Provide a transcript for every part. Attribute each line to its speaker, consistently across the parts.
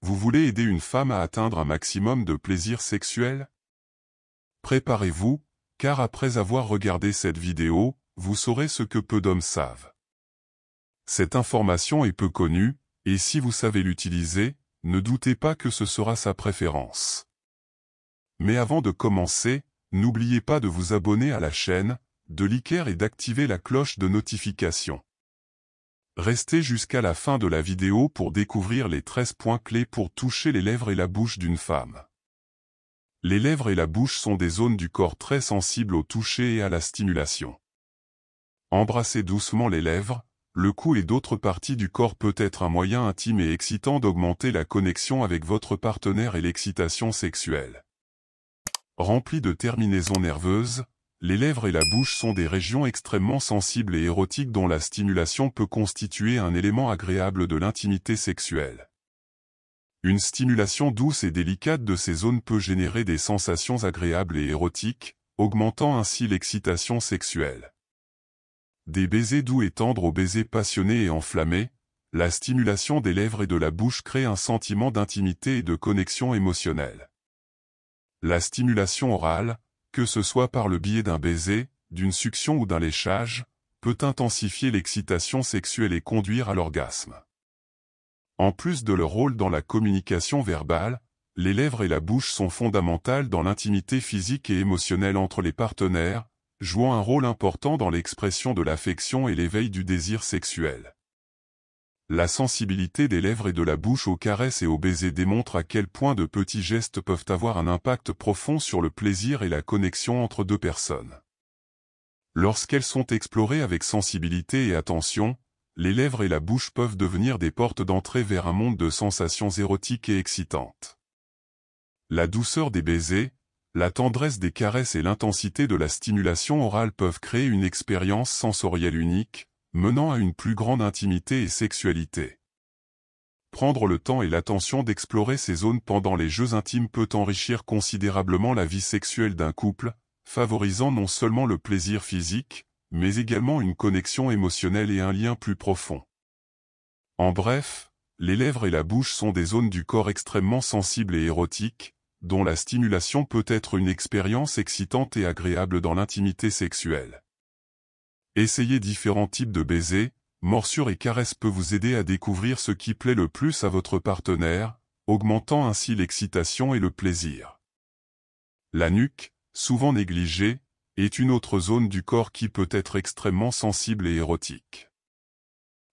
Speaker 1: Vous voulez aider une femme à atteindre un maximum de plaisir sexuel? Préparez-vous, car après avoir regardé cette vidéo, vous saurez ce que peu d'hommes savent. Cette information est peu connue, et si vous savez l'utiliser, ne doutez pas que ce sera sa préférence. Mais avant de commencer, n'oubliez pas de vous abonner à la chaîne, de liker et d'activer la cloche de notification. Restez jusqu'à la fin de la vidéo pour découvrir les 13 points clés pour toucher les lèvres et la bouche d'une femme. Les lèvres et la bouche sont des zones du corps très sensibles au toucher et à la stimulation. Embrasser doucement les lèvres, le cou et d'autres parties du corps peut être un moyen intime et excitant d'augmenter la connexion avec votre partenaire et l'excitation sexuelle. Remplies de terminaisons nerveuses, les lèvres et la bouche sont des régions extrêmement sensibles et érotiques dont la stimulation peut constituer un élément agréable de l'intimité sexuelle. Une stimulation douce et délicate de ces zones peut générer des sensations agréables et érotiques, augmentant ainsi l'excitation sexuelle. Des baisers doux et tendres aux baisers passionnés et enflammés, la stimulation des lèvres et de la bouche crée un sentiment d'intimité et de connexion émotionnelle. La stimulation orale, que ce soit par le biais d'un baiser, d'une succion ou d'un léchage, peut intensifier l'excitation sexuelle et conduire à l'orgasme. En plus de leur rôle dans la communication verbale, les lèvres et la bouche sont fondamentales dans l'intimité physique et émotionnelle entre les partenaires, jouant un rôle important dans l'expression de l'affection et l'éveil du désir sexuel. La sensibilité des lèvres et de la bouche aux caresses et aux baisers démontre à quel point de petits gestes peuvent avoir un impact profond sur le plaisir et la connexion entre deux personnes. Lorsqu'elles sont explorées avec sensibilité et attention, les lèvres et la bouche peuvent devenir des portes d'entrée vers un monde de sensations érotiques et excitantes. La douceur des baisers, la tendresse des caresses et l'intensité de la stimulation orale peuvent créer une expérience sensorielle unique, menant à une plus grande intimité et sexualité. Prendre le temps et l'attention d'explorer ces zones pendant les jeux intimes peut enrichir considérablement la vie sexuelle d'un couple, favorisant non seulement le plaisir physique, mais également une connexion émotionnelle et un lien plus profond. En bref, les lèvres et la bouche sont des zones du corps extrêmement sensibles et érotiques, dont la stimulation peut être une expérience excitante et agréable dans l'intimité sexuelle. Essayez différents types de baisers, morsures et caresses peut vous aider à découvrir ce qui plaît le plus à votre partenaire, augmentant ainsi l'excitation et le plaisir. La nuque, souvent négligée, est une autre zone du corps qui peut être extrêmement sensible et érotique.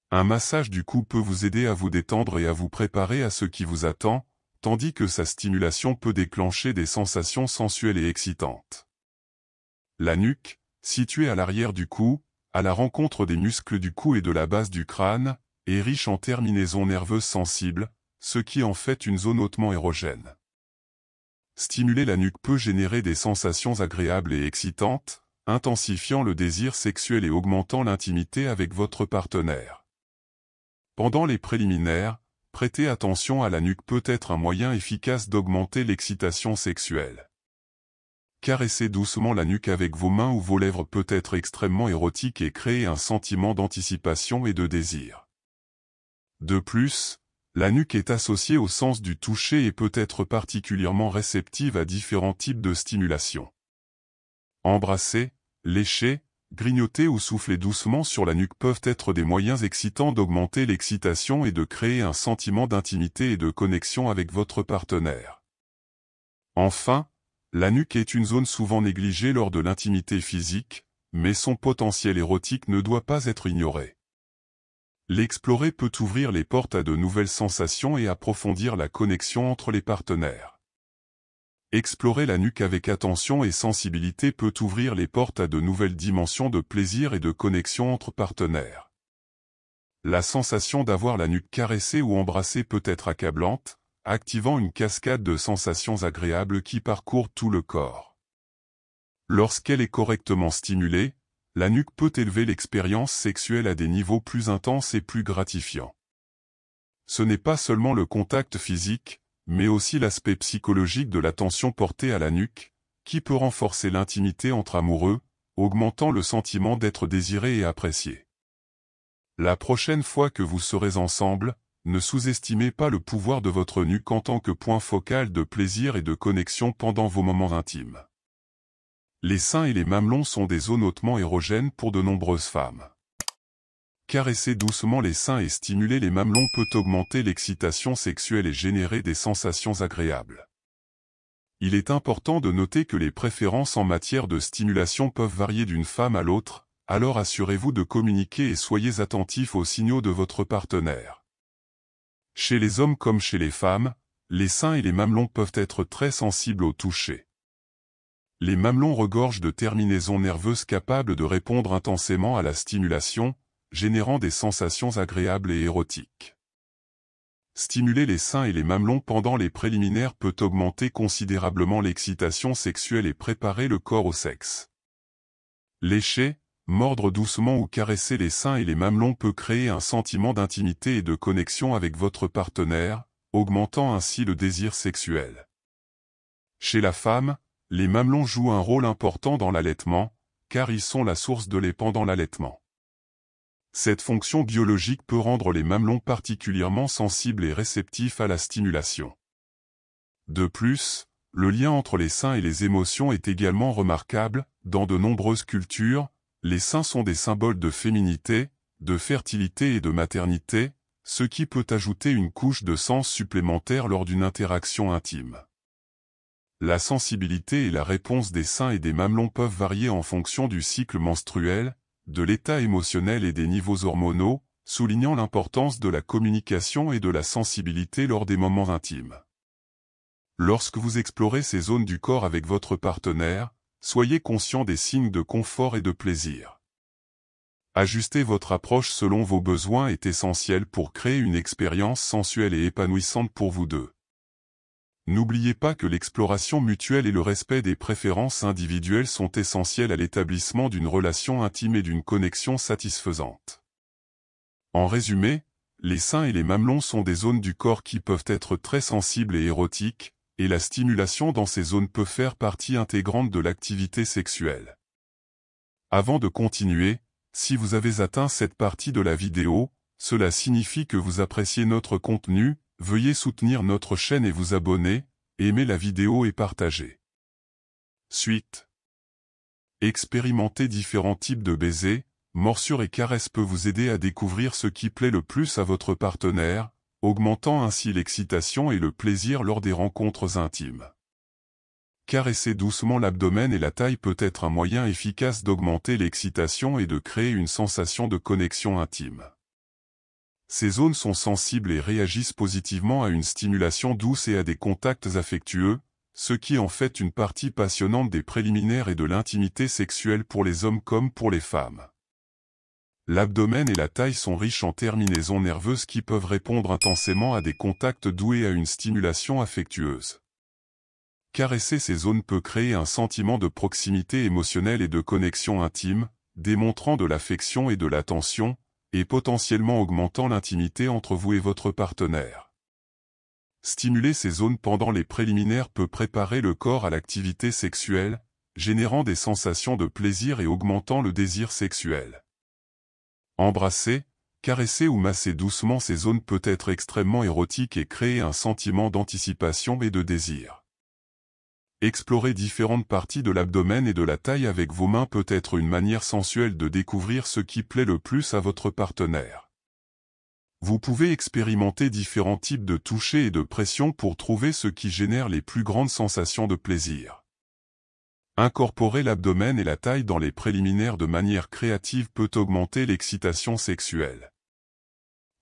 Speaker 1: Un massage du cou peut vous aider à vous détendre et à vous préparer à ce qui vous attend, tandis que sa stimulation peut déclencher des sensations sensuelles et excitantes. La nuque, située à l'arrière du cou, à la rencontre des muscles du cou et de la base du crâne, est riche en terminaisons nerveuses sensibles, ce qui en fait une zone hautement érogène. Stimuler la nuque peut générer des sensations agréables et excitantes, intensifiant le désir sexuel et augmentant l'intimité avec votre partenaire. Pendant les préliminaires, prêter attention à la nuque peut être un moyen efficace d'augmenter l'excitation sexuelle. Caresser doucement la nuque avec vos mains ou vos lèvres peut être extrêmement érotique et créer un sentiment d'anticipation et de désir. De plus, la nuque est associée au sens du toucher et peut être particulièrement réceptive à différents types de stimulation. Embrasser, lécher, grignoter ou souffler doucement sur la nuque peuvent être des moyens excitants d'augmenter l'excitation et de créer un sentiment d'intimité et de connexion avec votre partenaire. Enfin, la nuque est une zone souvent négligée lors de l'intimité physique, mais son potentiel érotique ne doit pas être ignoré. L'explorer peut ouvrir les portes à de nouvelles sensations et approfondir la connexion entre les partenaires. Explorer la nuque avec attention et sensibilité peut ouvrir les portes à de nouvelles dimensions de plaisir et de connexion entre partenaires. La sensation d'avoir la nuque caressée ou embrassée peut être accablante, activant une cascade de sensations agréables qui parcourent tout le corps. Lorsqu'elle est correctement stimulée, la nuque peut élever l'expérience sexuelle à des niveaux plus intenses et plus gratifiants. Ce n'est pas seulement le contact physique, mais aussi l'aspect psychologique de l'attention portée à la nuque, qui peut renforcer l'intimité entre amoureux, augmentant le sentiment d'être désiré et apprécié. La prochaine fois que vous serez ensemble, ne sous-estimez pas le pouvoir de votre nuque en tant que point focal de plaisir et de connexion pendant vos moments intimes. Les seins et les mamelons sont des zones hautement érogènes pour de nombreuses femmes. Caresser doucement les seins et stimuler les mamelons peut augmenter l'excitation sexuelle et générer des sensations agréables. Il est important de noter que les préférences en matière de stimulation peuvent varier d'une femme à l'autre, alors assurez-vous de communiquer et soyez attentif aux signaux de votre partenaire. Chez les hommes comme chez les femmes, les seins et les mamelons peuvent être très sensibles au toucher. Les mamelons regorgent de terminaisons nerveuses capables de répondre intensément à la stimulation, générant des sensations agréables et érotiques. Stimuler les seins et les mamelons pendant les préliminaires peut augmenter considérablement l'excitation sexuelle et préparer le corps au sexe. Lécher, mordre doucement ou caresser les seins et les mamelons peut créer un sentiment d'intimité et de connexion avec votre partenaire, augmentant ainsi le désir sexuel. Chez la femme, les mamelons jouent un rôle important dans l'allaitement, car ils sont la source de lait pendant l'allaitement. Cette fonction biologique peut rendre les mamelons particulièrement sensibles et réceptifs à la stimulation. De plus, le lien entre les seins et les émotions est également remarquable. Dans de nombreuses cultures, les seins sont des symboles de féminité, de fertilité et de maternité, ce qui peut ajouter une couche de sens supplémentaire lors d'une interaction intime. La sensibilité et la réponse des seins et des mamelons peuvent varier en fonction du cycle menstruel, de l'état émotionnel et des niveaux hormonaux, soulignant l'importance de la communication et de la sensibilité lors des moments intimes. Lorsque vous explorez ces zones du corps avec votre partenaire, soyez conscient des signes de confort et de plaisir. Ajuster votre approche selon vos besoins est essentiel pour créer une expérience sensuelle et épanouissante pour vous deux. N'oubliez pas que l'exploration mutuelle et le respect des préférences individuelles sont essentiels à l'établissement d'une relation intime et d'une connexion satisfaisante. En résumé, les seins et les mamelons sont des zones du corps qui peuvent être très sensibles et érotiques, et la stimulation dans ces zones peut faire partie intégrante de l'activité sexuelle. Avant de continuer, si vous avez atteint cette partie de la vidéo, cela signifie que vous appréciez notre contenu. Veuillez soutenir notre chaîne et vous abonner, aimer la vidéo et partager. Suite. Expérimenter différents types de baisers, morsures et caresses peut vous aider à découvrir ce qui plaît le plus à votre partenaire, augmentant ainsi l'excitation et le plaisir lors des rencontres intimes. Caresser doucement l'abdomen et la taille peut être un moyen efficace d'augmenter l'excitation et de créer une sensation de connexion intime. Ces zones sont sensibles et réagissent positivement à une stimulation douce et à des contacts affectueux, ce qui en fait une partie passionnante des préliminaires et de l'intimité sexuelle pour les hommes comme pour les femmes. L'abdomen et la taille sont riches en terminaisons nerveuses qui peuvent répondre intensément à des contacts doux et à une stimulation affectueuse. Caresser ces zones peut créer un sentiment de proximité émotionnelle et de connexion intime, démontrant de l'affection et de l'attention, et potentiellement augmentant l'intimité entre vous et votre partenaire. Stimuler ces zones pendant les préliminaires peut préparer le corps à l'activité sexuelle, générant des sensations de plaisir et augmentant le désir sexuel. Embrasser, caresser ou masser doucement ces zones peut être extrêmement érotique et créer un sentiment d'anticipation et de désir. Explorer différentes parties de l'abdomen et de la taille avec vos mains peut être une manière sensuelle de découvrir ce qui plaît le plus à votre partenaire. Vous pouvez expérimenter différents types de toucher et de pression pour trouver ce qui génère les plus grandes sensations de plaisir. Incorporer l'abdomen et la taille dans les préliminaires de manière créative peut augmenter l'excitation sexuelle.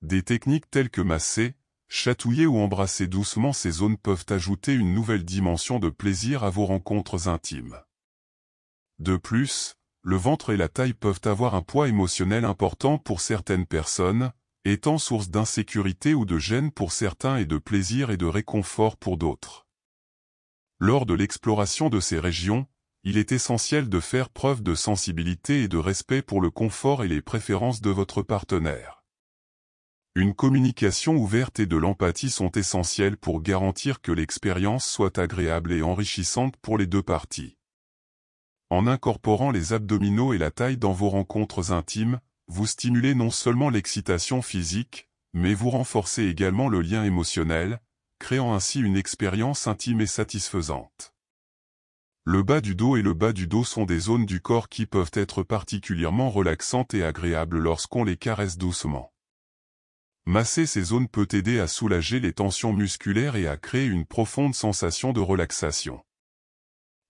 Speaker 1: Des techniques telles que masser, chatouiller ou embrasser doucement ces zones peuvent ajouter une nouvelle dimension de plaisir à vos rencontres intimes. De plus, le ventre et la taille peuvent avoir un poids émotionnel important pour certaines personnes, étant source d'insécurité ou de gêne pour certains et de plaisir et de réconfort pour d'autres. Lors de l'exploration de ces régions, il est essentiel de faire preuve de sensibilité et de respect pour le confort et les préférences de votre partenaire. Une communication ouverte et de l'empathie sont essentielles pour garantir que l'expérience soit agréable et enrichissante pour les deux parties. En incorporant les abdominaux et la taille dans vos rencontres intimes, vous stimulez non seulement l'excitation physique, mais vous renforcez également le lien émotionnel, créant ainsi une expérience intime et satisfaisante. Le bas du dos et le bas du dos sont des zones du corps qui peuvent être particulièrement relaxantes et agréables lorsqu'on les caresse doucement. Masser ces zones peut aider à soulager les tensions musculaires et à créer une profonde sensation de relaxation.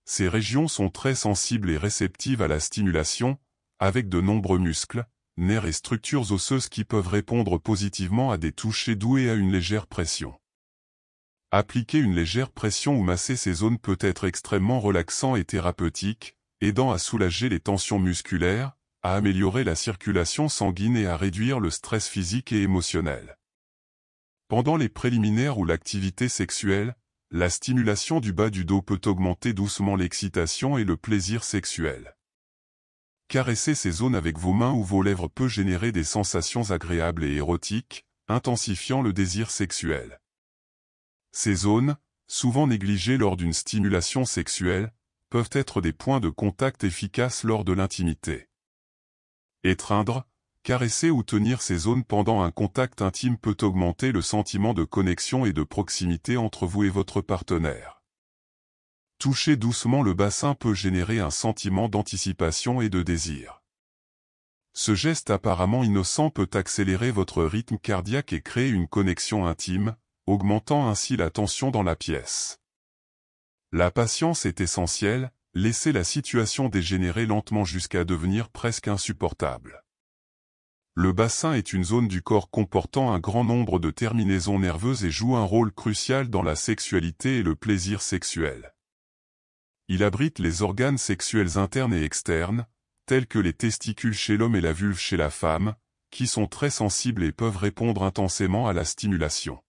Speaker 1: Ces régions sont très sensibles et réceptives à la stimulation, avec de nombreux muscles, nerfs et structures osseuses qui peuvent répondre positivement à des touchés doux et à une légère pression. Appliquer une légère pression ou masser ces zones peut être extrêmement relaxant et thérapeutique, aidant à soulager les tensions musculaires, à améliorer la circulation sanguine et à réduire le stress physique et émotionnel. Pendant les préliminaires ou l'activité sexuelle, la stimulation du bas du dos peut augmenter doucement l'excitation et le plaisir sexuel. Caresser ces zones avec vos mains ou vos lèvres peut générer des sensations agréables et érotiques, intensifiant le désir sexuel. Ces zones, souvent négligées lors d'une stimulation sexuelle, peuvent être des points de contact efficaces lors de l'intimité. Étreindre, caresser ou tenir ces zones pendant un contact intime peut augmenter le sentiment de connexion et de proximité entre vous et votre partenaire. Toucher doucement le bassin peut générer un sentiment d'anticipation et de désir. Ce geste apparemment innocent peut accélérer votre rythme cardiaque et créer une connexion intime, augmentant ainsi la tension dans la pièce. La patience est essentielle, laissez la situation dégénérer lentement jusqu'à devenir presque insupportable. Le bassin est une zone du corps comportant un grand nombre de terminaisons nerveuses et joue un rôle crucial dans la sexualité et le plaisir sexuel. Il abrite les organes sexuels internes et externes, tels que les testicules chez l'homme et la vulve chez la femme, qui sont très sensibles et peuvent répondre intensément à la stimulation.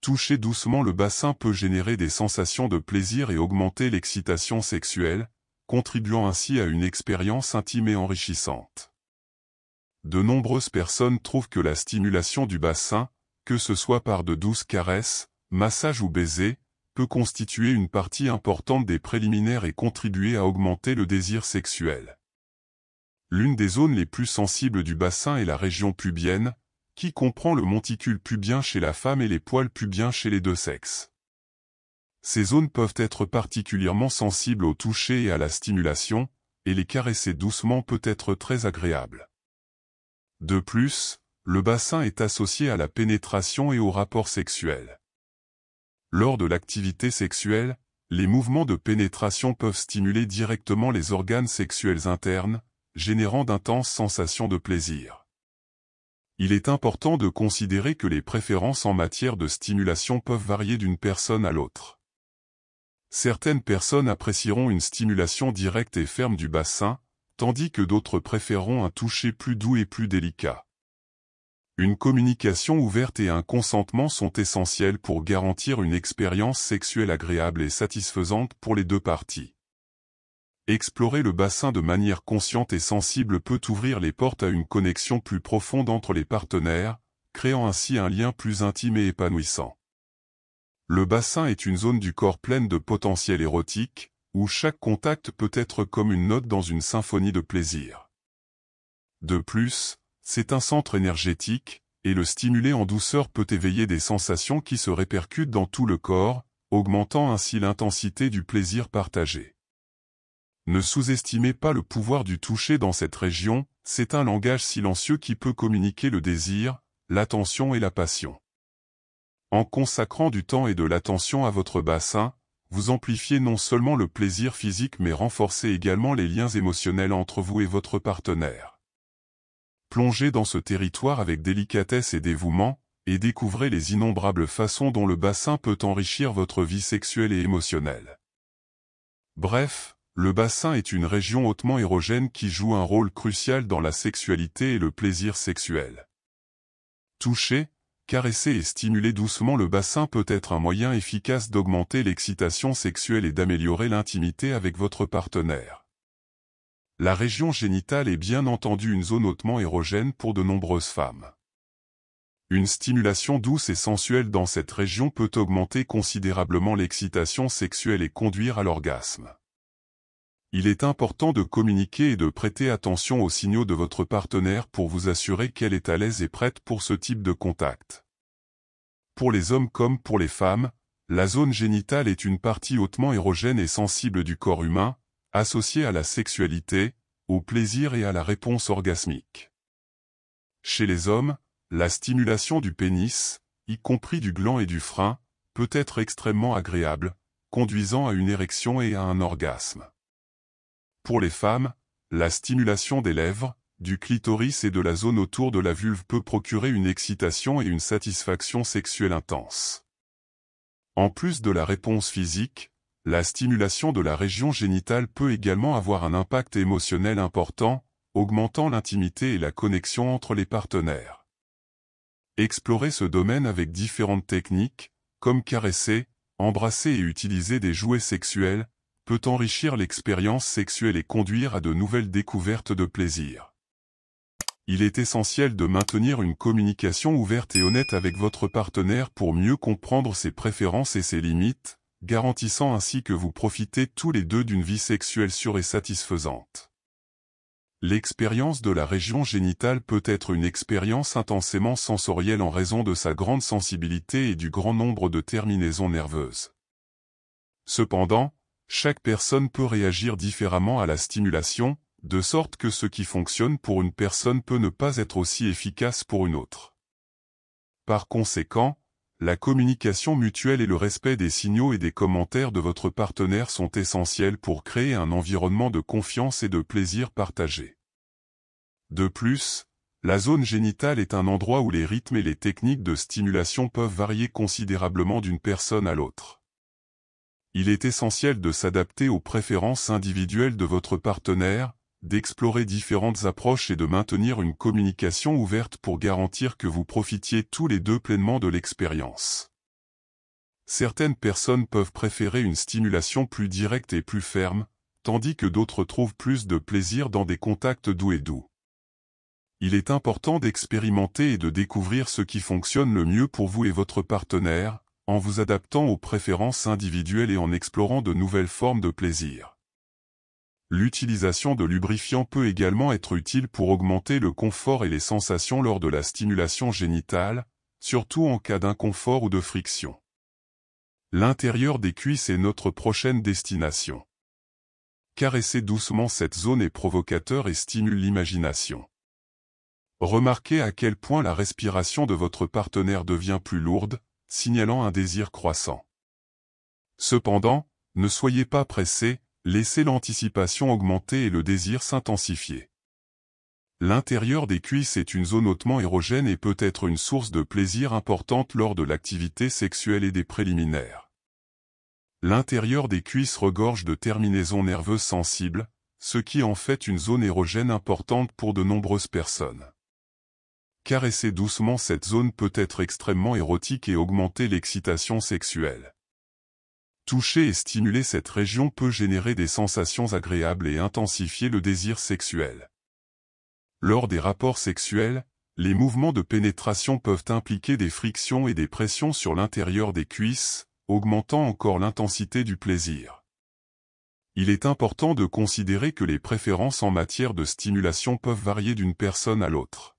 Speaker 1: Toucher doucement le bassin peut générer des sensations de plaisir et augmenter l'excitation sexuelle, contribuant ainsi à une expérience intime et enrichissante. De nombreuses personnes trouvent que la stimulation du bassin, que ce soit par de douces caresses, massages ou baisers, peut constituer une partie importante des préliminaires et contribuer à augmenter le désir sexuel. L'une des zones les plus sensibles du bassin est la région pubienne, qui comprend le monticule pubien chez la femme et les poils pubiens chez les deux sexes. Ces zones peuvent être particulièrement sensibles au toucher et à la stimulation, et les caresser doucement peut être très agréable. De plus, le bassin est associé à la pénétration et au rapport sexuel. Lors de l'activité sexuelle, les mouvements de pénétration peuvent stimuler directement les organes sexuels internes, générant d'intenses sensations de plaisir. Il est important de considérer que les préférences en matière de stimulation peuvent varier d'une personne à l'autre. Certaines personnes apprécieront une stimulation directe et ferme du bassin, tandis que d'autres préféreront un toucher plus doux et plus délicat. Une communication ouverte et un consentement sont essentiels pour garantir une expérience sexuelle agréable et satisfaisante pour les deux parties. Explorer le bassin de manière consciente et sensible peut ouvrir les portes à une connexion plus profonde entre les partenaires, créant ainsi un lien plus intime et épanouissant. Le bassin est une zone du corps pleine de potentiel érotique, où chaque contact peut être comme une note dans une symphonie de plaisir. De plus, c'est un centre énergétique, et le stimuler en douceur peut éveiller des sensations qui se répercutent dans tout le corps, augmentant ainsi l'intensité du plaisir partagé. Ne sous-estimez pas le pouvoir du toucher dans cette région, c'est un langage silencieux qui peut communiquer le désir, l'attention et la passion. En consacrant du temps et de l'attention à votre bassin, vous amplifiez non seulement le plaisir physique mais renforcez également les liens émotionnels entre vous et votre partenaire. Plongez dans ce territoire avec délicatesse et dévouement, et découvrez les innombrables façons dont le bassin peut enrichir votre vie sexuelle et émotionnelle. Bref, le bassin est une région hautement érogène qui joue un rôle crucial dans la sexualité et le plaisir sexuel. Toucher, caresser et stimuler doucement le bassin peut être un moyen efficace d'augmenter l'excitation sexuelle et d'améliorer l'intimité avec votre partenaire. La région génitale est bien entendu une zone hautement érogène pour de nombreuses femmes. Une stimulation douce et sensuelle dans cette région peut augmenter considérablement l'excitation sexuelle et conduire à l'orgasme. Il est important de communiquer et de prêter attention aux signaux de votre partenaire pour vous assurer qu'elle est à l'aise et prête pour ce type de contact. Pour les hommes comme pour les femmes, la zone génitale est une partie hautement érogène et sensible du corps humain, associée à la sexualité, au plaisir et à la réponse orgasmique. Chez les hommes, la stimulation du pénis, y compris du gland et du frein, peut être extrêmement agréable, conduisant à une érection et à un orgasme. Pour les femmes, la stimulation des lèvres, du clitoris et de la zone autour de la vulve peut procurer une excitation et une satisfaction sexuelle intense. En plus de la réponse physique, la stimulation de la région génitale peut également avoir un impact émotionnel important, augmentant l'intimité et la connexion entre les partenaires. Explorez ce domaine avec différentes techniques, comme caresser, embrasser et utiliser des jouets sexuels, peut enrichir l'expérience sexuelle et conduire à de nouvelles découvertes de plaisir. Il est essentiel de maintenir une communication ouverte et honnête avec votre partenaire pour mieux comprendre ses préférences et ses limites, garantissant ainsi que vous profitez tous les deux d'une vie sexuelle sûre et satisfaisante. L'expérience de la région génitale peut être une expérience intensément sensorielle en raison de sa grande sensibilité et du grand nombre de terminaisons nerveuses. Cependant, chaque personne peut réagir différemment à la stimulation, de sorte que ce qui fonctionne pour une personne peut ne pas être aussi efficace pour une autre. Par conséquent, la communication mutuelle et le respect des signaux et des commentaires de votre partenaire sont essentiels pour créer un environnement de confiance et de plaisir partagé. De plus, la zone génitale est un endroit où les rythmes et les techniques de stimulation peuvent varier considérablement d'une personne à l'autre. Il est essentiel de s'adapter aux préférences individuelles de votre partenaire, d'explorer différentes approches et de maintenir une communication ouverte pour garantir que vous profitiez tous les deux pleinement de l'expérience. Certaines personnes peuvent préférer une stimulation plus directe et plus ferme, tandis que d'autres trouvent plus de plaisir dans des contacts doux et doux. Il est important d'expérimenter et de découvrir ce qui fonctionne le mieux pour vous et votre partenaire, en vous adaptant aux préférences individuelles et en explorant de nouvelles formes de plaisir. L'utilisation de lubrifiants peut également être utile pour augmenter le confort et les sensations lors de la stimulation génitale, surtout en cas d'inconfort ou de friction. L'intérieur des cuisses est notre prochaine destination. Caressez doucement cette zone est provocateur et stimule l'imagination. Remarquez à quel point la respiration de votre partenaire devient plus lourde, signalant un désir croissant. Cependant, ne soyez pas pressé, laissez l'anticipation augmenter et le désir s'intensifier. L'intérieur des cuisses est une zone hautement érogène et peut être une source de plaisir importante lors de l'activité sexuelle et des préliminaires. L'intérieur des cuisses regorge de terminaisons nerveuses sensibles, ce qui en fait une zone érogène importante pour de nombreuses personnes. Caresser doucement cette zone peut être extrêmement érotique et augmenter l'excitation sexuelle. Toucher et stimuler cette région peut générer des sensations agréables et intensifier le désir sexuel. Lors des rapports sexuels, les mouvements de pénétration peuvent impliquer des frictions et des pressions sur l'intérieur des cuisses, augmentant encore l'intensité du plaisir. Il est important de considérer que les préférences en matière de stimulation peuvent varier d'une personne à l'autre.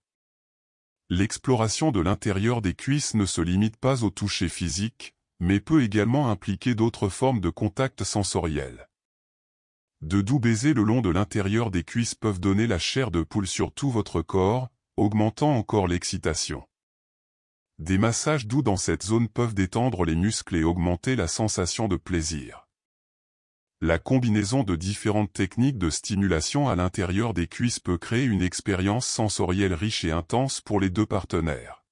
Speaker 1: L'exploration de l'intérieur des cuisses ne se limite pas au toucher physique, mais peut également impliquer d'autres formes de contact sensoriel. De doux baisers le long de l'intérieur des cuisses peuvent donner la chair de poule sur tout votre corps, augmentant encore l'excitation. Des massages doux dans cette zone peuvent détendre les muscles et augmenter la sensation de plaisir. La combinaison de différentes techniques de stimulation à l'intérieur des cuisses peut créer une expérience sensorielle riche et intense pour les deux partenaires.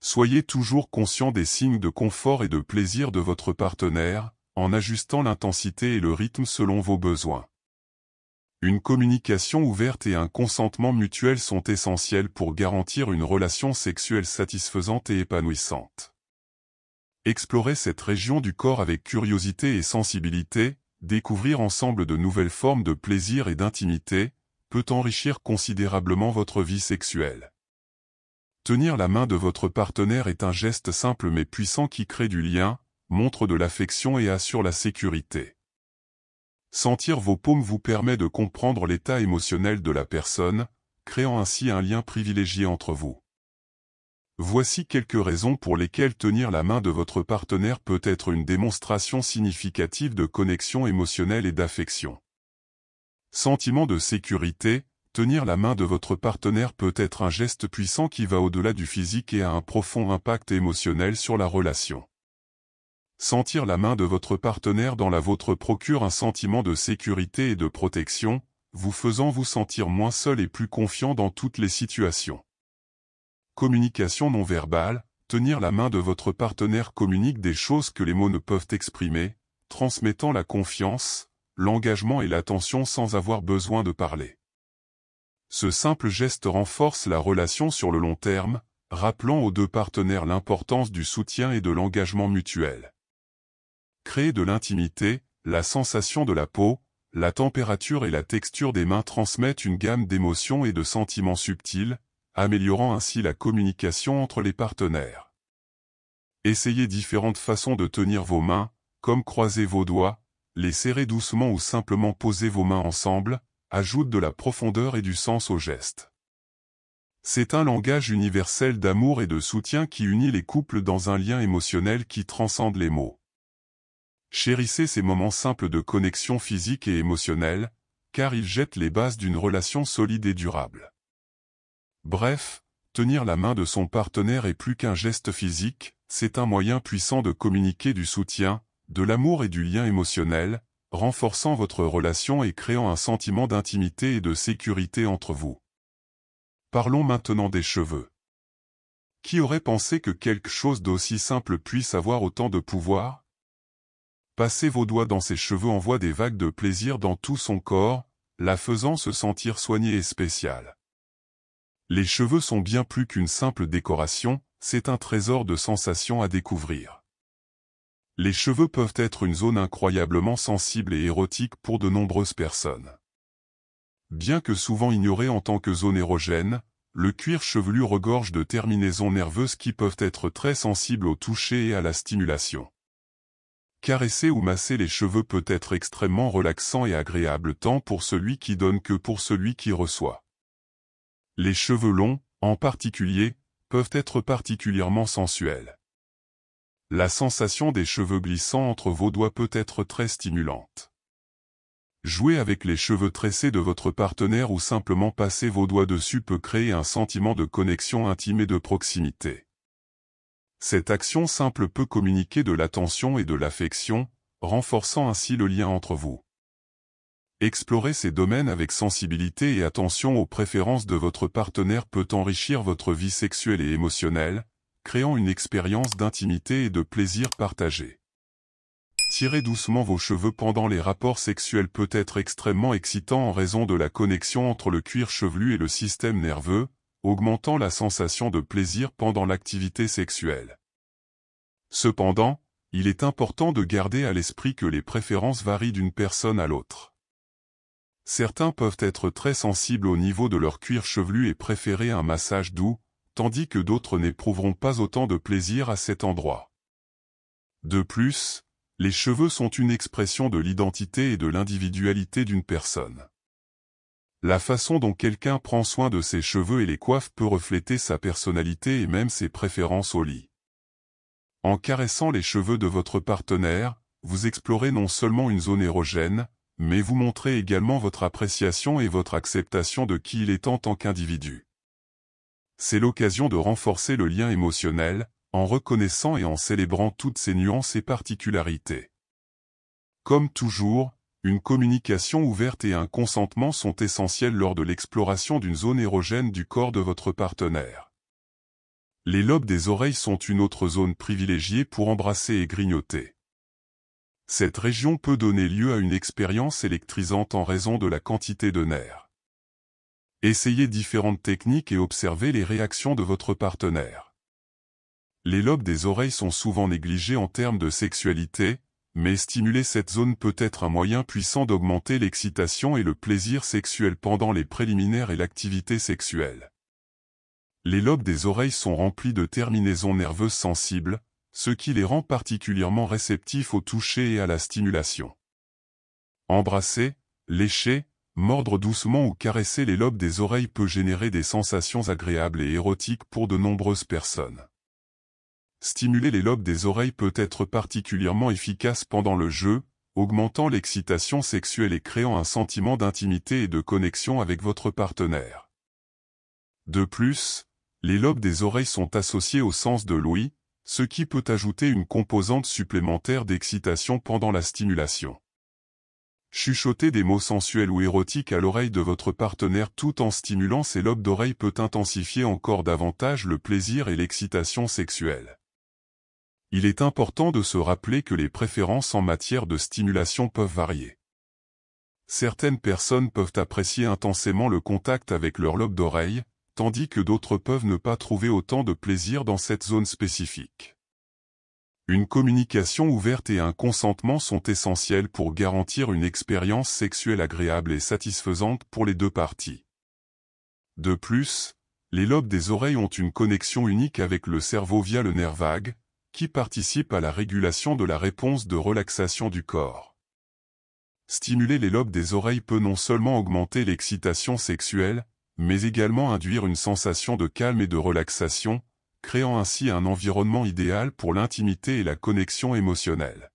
Speaker 1: Soyez toujours conscient des signes de confort et de plaisir de votre partenaire, en ajustant l'intensité et le rythme selon vos besoins. Une communication ouverte et un consentement mutuel sont essentiels pour garantir une relation sexuelle satisfaisante et épanouissante. Explorez cette région du corps avec curiosité et sensibilité, découvrir ensemble de nouvelles formes de plaisir et d'intimité, peut enrichir considérablement votre vie sexuelle. Tenir la main de votre partenaire est un geste simple mais puissant qui crée du lien, montre de l'affection et assure la sécurité. Sentir vos paumes vous permet de comprendre l'état émotionnel de la personne, créant ainsi un lien privilégié entre vous. Voici quelques raisons pour lesquelles tenir la main de votre partenaire peut être une démonstration significative de connexion émotionnelle et d'affection. Sentiment de sécurité, tenir la main de votre partenaire peut être un geste puissant qui va au-delà du physique et a un profond impact émotionnel sur la relation. Sentir la main de votre partenaire dans la vôtre procure un sentiment de sécurité et de protection, vous faisant vous sentir moins seul et plus confiant dans toutes les situations. Communication non verbale, tenir la main de votre partenaire communique des choses que les mots ne peuvent exprimer, transmettant la confiance, l'engagement et l'attention sans avoir besoin de parler. Ce simple geste renforce la relation sur le long terme, rappelant aux deux partenaires l'importance du soutien et de l'engagement mutuel. Créer de l'intimité, la sensation de la peau, la température et la texture des mains transmettent une gamme d'émotions et de sentiments subtils, améliorant ainsi la communication entre les partenaires. Essayez différentes façons de tenir vos mains, comme croiser vos doigts, les serrer doucement ou simplement poser vos mains ensemble, ajoute de la profondeur et du sens au geste. C'est un langage universel d'amour et de soutien qui unit les couples dans un lien émotionnel qui transcende les mots. Chérissez ces moments simples de connexion physique et émotionnelle, car ils jettent les bases d'une relation solide et durable. Bref, tenir la main de son partenaire est plus qu'un geste physique, c'est un moyen puissant de communiquer du soutien, de l'amour et du lien émotionnel, renforçant votre relation et créant un sentiment d'intimité et de sécurité entre vous. Parlons maintenant des cheveux. Qui aurait pensé que quelque chose d'aussi simple puisse avoir autant de pouvoir? Passez vos doigts dans ses cheveux envoie des vagues de plaisir dans tout son corps, la faisant se sentir soignée et spéciale. Les cheveux sont bien plus qu'une simple décoration, c'est un trésor de sensations à découvrir. Les cheveux peuvent être une zone incroyablement sensible et érotique pour de nombreuses personnes. Bien que souvent ignoré en tant que zone érogène, le cuir chevelu regorge de terminaisons nerveuses qui peuvent être très sensibles au toucher et à la stimulation. Caresser ou masser les cheveux peut être extrêmement relaxant et agréable tant pour celui qui donne que pour celui qui reçoit. Les cheveux longs, en particulier, peuvent être particulièrement sensuels. La sensation des cheveux glissant entre vos doigts peut être très stimulante. Jouer avec les cheveux tressés de votre partenaire ou simplement passer vos doigts dessus peut créer un sentiment de connexion intime et de proximité. Cette action simple peut communiquer de l'attention et de l'affection, renforçant ainsi le lien entre vous. Explorer ces domaines avec sensibilité et attention aux préférences de votre partenaire peut enrichir votre vie sexuelle et émotionnelle, créant une expérience d'intimité et de plaisir partagé. Tirer doucement vos cheveux pendant les rapports sexuels peut être extrêmement excitant en raison de la connexion entre le cuir chevelu et le système nerveux, augmentant la sensation de plaisir pendant l'activité sexuelle. Cependant, il est important de garder à l'esprit que les préférences varient d'une personne à l'autre. Certains peuvent être très sensibles au niveau de leur cuir chevelu et préférer un massage doux, tandis que d'autres n'éprouveront pas autant de plaisir à cet endroit. De plus, les cheveux sont une expression de l'identité et de l'individualité d'une personne. La façon dont quelqu'un prend soin de ses cheveux et les coiffe peut refléter sa personnalité et même ses préférences au lit. En caressant les cheveux de votre partenaire, vous explorez non seulement une zone érogène, mais vous montrez également votre appréciation et votre acceptation de qui il est en tant qu'individu. C'est l'occasion de renforcer le lien émotionnel, en reconnaissant et en célébrant toutes ses nuances et particularités. Comme toujours, une communication ouverte et un consentement sont essentiels lors de l'exploration d'une zone érogène du corps de votre partenaire. Les lobes des oreilles sont une autre zone privilégiée pour embrasser et grignoter. Cette région peut donner lieu à une expérience électrisante en raison de la quantité de nerfs. Essayez différentes techniques et observez les réactions de votre partenaire. Les lobes des oreilles sont souvent négligés en termes de sexualité, mais stimuler cette zone peut être un moyen puissant d'augmenter l'excitation et le plaisir sexuel pendant les préliminaires et l'activité sexuelle. Les lobes des oreilles sont remplis de terminaisons nerveuses sensibles, ce qui les rend particulièrement réceptifs au toucher et à la stimulation. Embrasser, lécher, mordre doucement ou caresser les lobes des oreilles peut générer des sensations agréables et érotiques pour de nombreuses personnes. Stimuler les lobes des oreilles peut être particulièrement efficace pendant le jeu, augmentant l'excitation sexuelle et créant un sentiment d'intimité et de connexion avec votre partenaire. De plus, les lobes des oreilles sont associés au sens de l'ouïe, ce qui peut ajouter une composante supplémentaire d'excitation pendant la stimulation. Chuchoter des mots sensuels ou érotiques à l'oreille de votre partenaire tout en stimulant ses lobes d'oreille peut intensifier encore davantage le plaisir et l'excitation sexuelle. Il est important de se rappeler que les préférences en matière de stimulation peuvent varier. Certaines personnes peuvent apprécier intensément le contact avec leur lobe d'oreille, tandis que d'autres peuvent ne pas trouver autant de plaisir dans cette zone spécifique. Une communication ouverte et un consentement sont essentiels pour garantir une expérience sexuelle agréable et satisfaisante pour les deux parties. De plus, les lobes des oreilles ont une connexion unique avec le cerveau via le nerf vague, qui participe à la régulation de la réponse de relaxation du corps. Stimuler les lobes des oreilles peut non seulement augmenter l'excitation sexuelle, mais également induire une sensation de calme et de relaxation, créant ainsi un environnement idéal pour l'intimité et la connexion émotionnelle.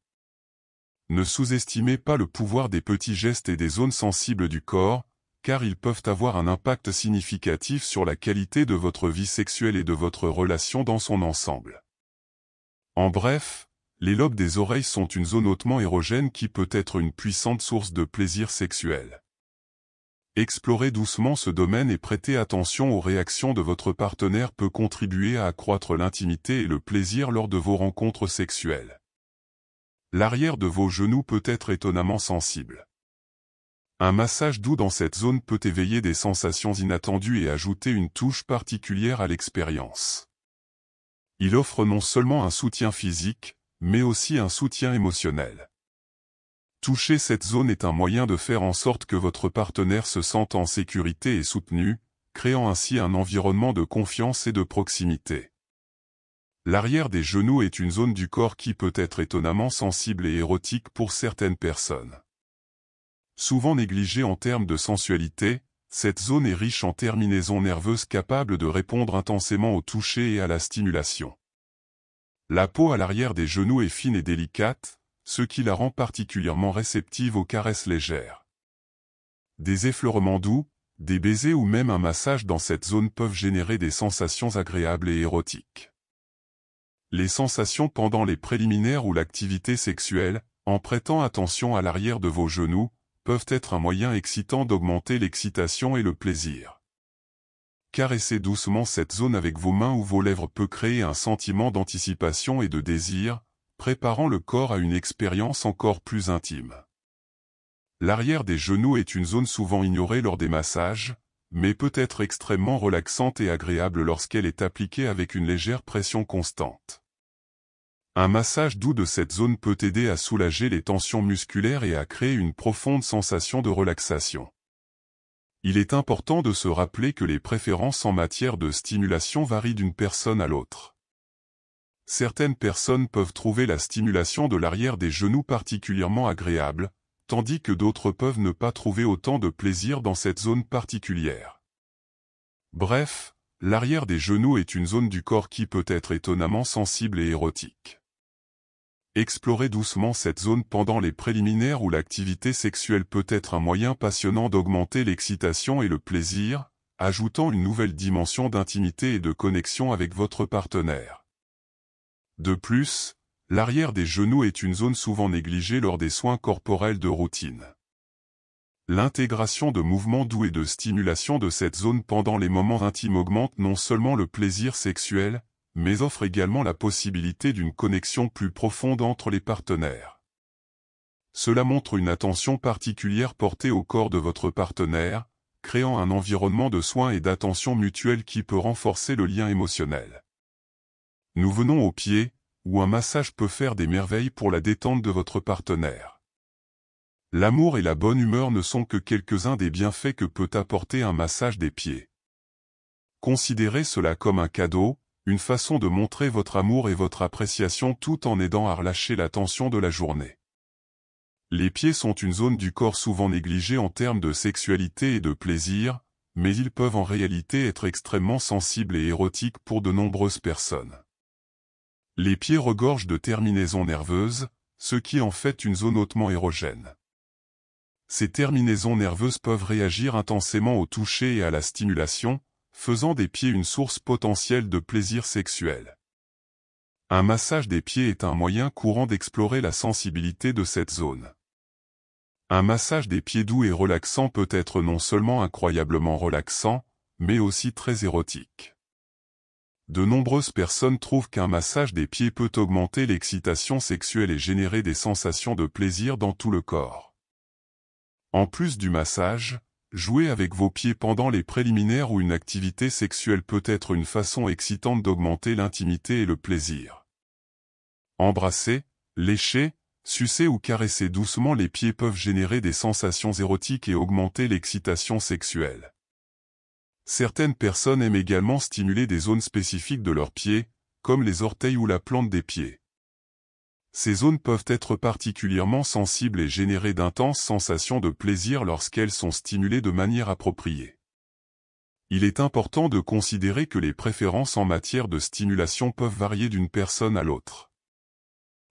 Speaker 1: Ne sous-estimez pas le pouvoir des petits gestes et des zones sensibles du corps, car ils peuvent avoir un impact significatif sur la qualité de votre vie sexuelle et de votre relation dans son ensemble. En bref, les lobes des oreilles sont une zone hautement érogène qui peut être une puissante source de plaisir sexuel. Explorer doucement ce domaine et prêter attention aux réactions de votre partenaire peut contribuer à accroître l'intimité et le plaisir lors de vos rencontres sexuelles. L'arrière de vos genoux peut être étonnamment sensible. Un massage doux dans cette zone peut éveiller des sensations inattendues et ajouter une touche particulière à l'expérience. Il offre non seulement un soutien physique, mais aussi un soutien émotionnel. Toucher cette zone est un moyen de faire en sorte que votre partenaire se sente en sécurité et soutenu, créant ainsi un environnement de confiance et de proximité. L'arrière des genoux est une zone du corps qui peut être étonnamment sensible et érotique pour certaines personnes. Souvent négligée en termes de sensualité, cette zone est riche en terminaisons nerveuses capables de répondre intensément au toucher et à la stimulation. La peau à l'arrière des genoux est fine et délicate, ce qui la rend particulièrement réceptive aux caresses légères. Des effleurements doux, des baisers ou même un massage dans cette zone peuvent générer des sensations agréables et érotiques. Les sensations pendant les préliminaires ou l'activité sexuelle, en prêtant attention à l'arrière de vos genoux, peuvent être un moyen excitant d'augmenter l'excitation et le plaisir. Caresser doucement cette zone avec vos mains ou vos lèvres peut créer un sentiment d'anticipation et de désir, préparant le corps à une expérience encore plus intime. L'arrière des genoux est une zone souvent ignorée lors des massages, mais peut être extrêmement relaxante et agréable lorsqu'elle est appliquée avec une légère pression constante. Un massage doux de cette zone peut aider à soulager les tensions musculaires et à créer une profonde sensation de relaxation. Il est important de se rappeler que les préférences en matière de stimulation varient d'une personne à l'autre. Certaines personnes peuvent trouver la stimulation de l'arrière des genoux particulièrement agréable, tandis que d'autres peuvent ne pas trouver autant de plaisir dans cette zone particulière. Bref, l'arrière des genoux est une zone du corps qui peut être étonnamment sensible et érotique. Explorer doucement cette zone pendant les préliminaires où l'activité sexuelle peut être un moyen passionnant d'augmenter l'excitation et le plaisir, ajoutant une nouvelle dimension d'intimité et de connexion avec votre partenaire. De plus, l'arrière des genoux est une zone souvent négligée lors des soins corporels de routine. L'intégration de mouvements doux et de stimulation de cette zone pendant les moments intimes augmente non seulement le plaisir sexuel, mais offre également la possibilité d'une connexion plus profonde entre les partenaires. Cela montre une attention particulière portée au corps de votre partenaire, créant un environnement de soins et d'attention mutuelle qui peut renforcer le lien émotionnel. Nous venons aux pieds, où un massage peut faire des merveilles pour la détente de votre partenaire. L'amour et la bonne humeur ne sont que quelques-uns des bienfaits que peut apporter un massage des pieds. Considérez cela comme un cadeau, une façon de montrer votre amour et votre appréciation tout en aidant à relâcher la tension de la journée. Les pieds sont une zone du corps souvent négligée en termes de sexualité et de plaisir, mais ils peuvent en réalité être extrêmement sensibles et érotiques pour de nombreuses personnes. Les pieds regorgent de terminaisons nerveuses, ce qui en fait une zone hautement érogène. Ces terminaisons nerveuses peuvent réagir intensément au toucher et à la stimulation, faisant des pieds une source potentielle de plaisir sexuel. Un massage des pieds est un moyen courant d'explorer la sensibilité de cette zone. Un massage des pieds doux et relaxant peut être non seulement incroyablement relaxant, mais aussi très érotique. De nombreuses personnes trouvent qu'un massage des pieds peut augmenter l'excitation sexuelle et générer des sensations de plaisir dans tout le corps. En plus du massage, jouer avec vos pieds pendant les préliminaires ou une activité sexuelle peut être une façon excitante d'augmenter l'intimité et le plaisir. Embrasser, lécher, sucer ou caresser doucement les pieds peuvent générer des sensations érotiques et augmenter l'excitation sexuelle. Certaines personnes aiment également stimuler des zones spécifiques de leurs pieds, comme les orteils ou la plante des pieds. Ces zones peuvent être particulièrement sensibles et générer d'intenses sensations de plaisir lorsqu'elles sont stimulées de manière appropriée. Il est important de considérer que les préférences en matière de stimulation peuvent varier d'une personne à l'autre.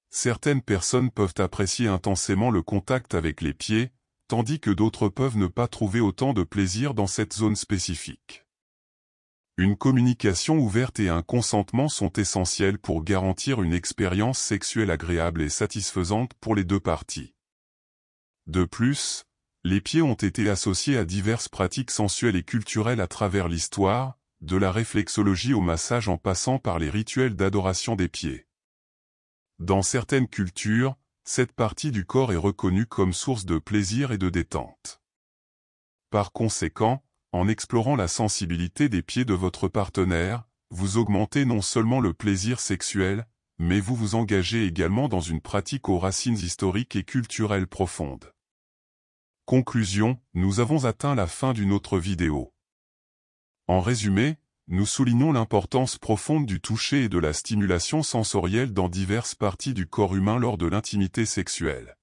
Speaker 1: Certaines personnes peuvent apprécier intensément le contact avec les pieds, tandis que d'autres peuvent ne pas trouver autant de plaisir dans cette zone spécifique. Une communication ouverte et un consentement sont essentiels pour garantir une expérience sexuelle agréable et satisfaisante pour les deux parties. De plus, les pieds ont été associés à diverses pratiques sensuelles et culturelles à travers l'histoire, de la réflexologie au massage en passant par les rituels d'adoration des pieds. Dans certaines cultures, cette partie du corps est reconnue comme source de plaisir et de détente. Par conséquent, en explorant la sensibilité des pieds de votre partenaire, vous augmentez non seulement le plaisir sexuel, mais vous vous engagez également dans une pratique aux racines historiques et culturelles profondes. Conclusion, nous avons atteint la fin d'une autre vidéo. En résumé, nous soulignons l'importance profonde du toucher et de la stimulation sensorielle dans diverses parties du corps humain lors de l'intimité sexuelle.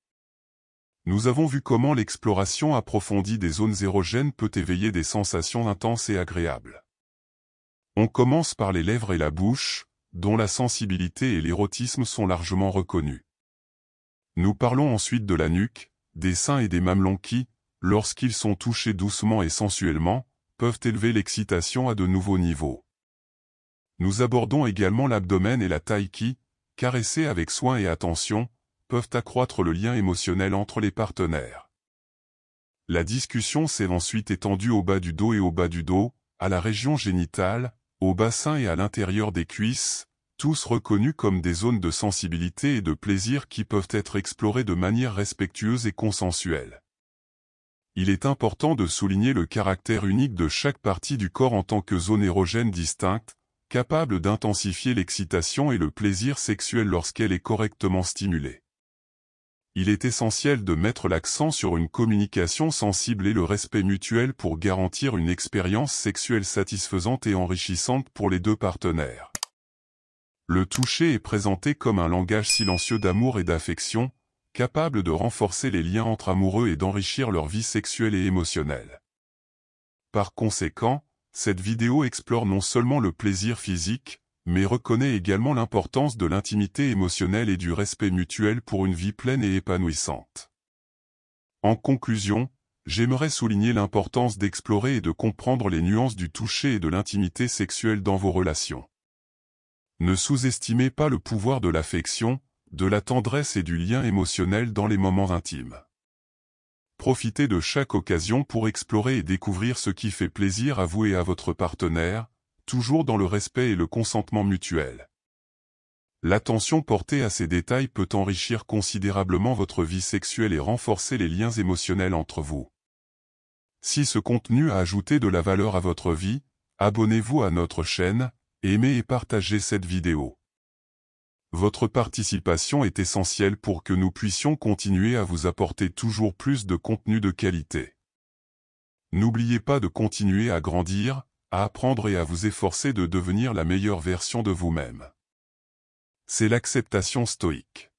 Speaker 1: Nous avons vu comment l'exploration approfondie des zones érogènes peut éveiller des sensations intenses et agréables. On commence par les lèvres et la bouche, dont la sensibilité et l'érotisme sont largement reconnus. Nous parlons ensuite de la nuque, des seins et des mamelons qui, lorsqu'ils sont touchés doucement et sensuellement, peuvent élever l'excitation à de nouveaux niveaux. Nous abordons également l'abdomen et la taille qui, caressés avec soin et attention, peuvent accroître le lien émotionnel entre les partenaires. La discussion s'est ensuite étendue au bas du dos et au bas du dos, à la région génitale, au bassin et à l'intérieur des cuisses, tous reconnus comme des zones de sensibilité et de plaisir qui peuvent être explorées de manière respectueuse et consensuelle. Il est important de souligner le caractère unique de chaque partie du corps en tant que zone érogène distincte, capable d'intensifier l'excitation et le plaisir sexuel lorsqu'elle est correctement stimulée. Il est essentiel de mettre l'accent sur une communication sensible et le respect mutuel pour garantir une expérience sexuelle satisfaisante et enrichissante pour les deux partenaires. Le toucher est présenté comme un langage silencieux d'amour et d'affection, capable de renforcer les liens entre amoureux et d'enrichir leur vie sexuelle et émotionnelle. Par conséquent, cette vidéo explore non seulement le plaisir physique, mais reconnaît également l'importance de l'intimité émotionnelle et du respect mutuel pour une vie pleine et épanouissante. En conclusion, j'aimerais souligner l'importance d'explorer et de comprendre les nuances du toucher et de l'intimité sexuelle dans vos relations. Ne sous-estimez pas le pouvoir de l'affection, de la tendresse et du lien émotionnel dans les moments intimes. Profitez de chaque occasion pour explorer et découvrir ce qui fait plaisir à vous et à votre partenaire, toujours dans le respect et le consentement mutuel. L'attention portée à ces détails peut enrichir considérablement votre vie sexuelle et renforcer les liens émotionnels entre vous. Si ce contenu a ajouté de la valeur à votre vie, abonnez-vous à notre chaîne, aimez et partagez cette vidéo. Votre participation est essentielle pour que nous puissions continuer à vous apporter toujours plus de contenu de qualité. N'oubliez pas de continuer à grandir, à apprendre et à vous efforcer de devenir la meilleure version de vous-même. C'est l'acceptation stoïque.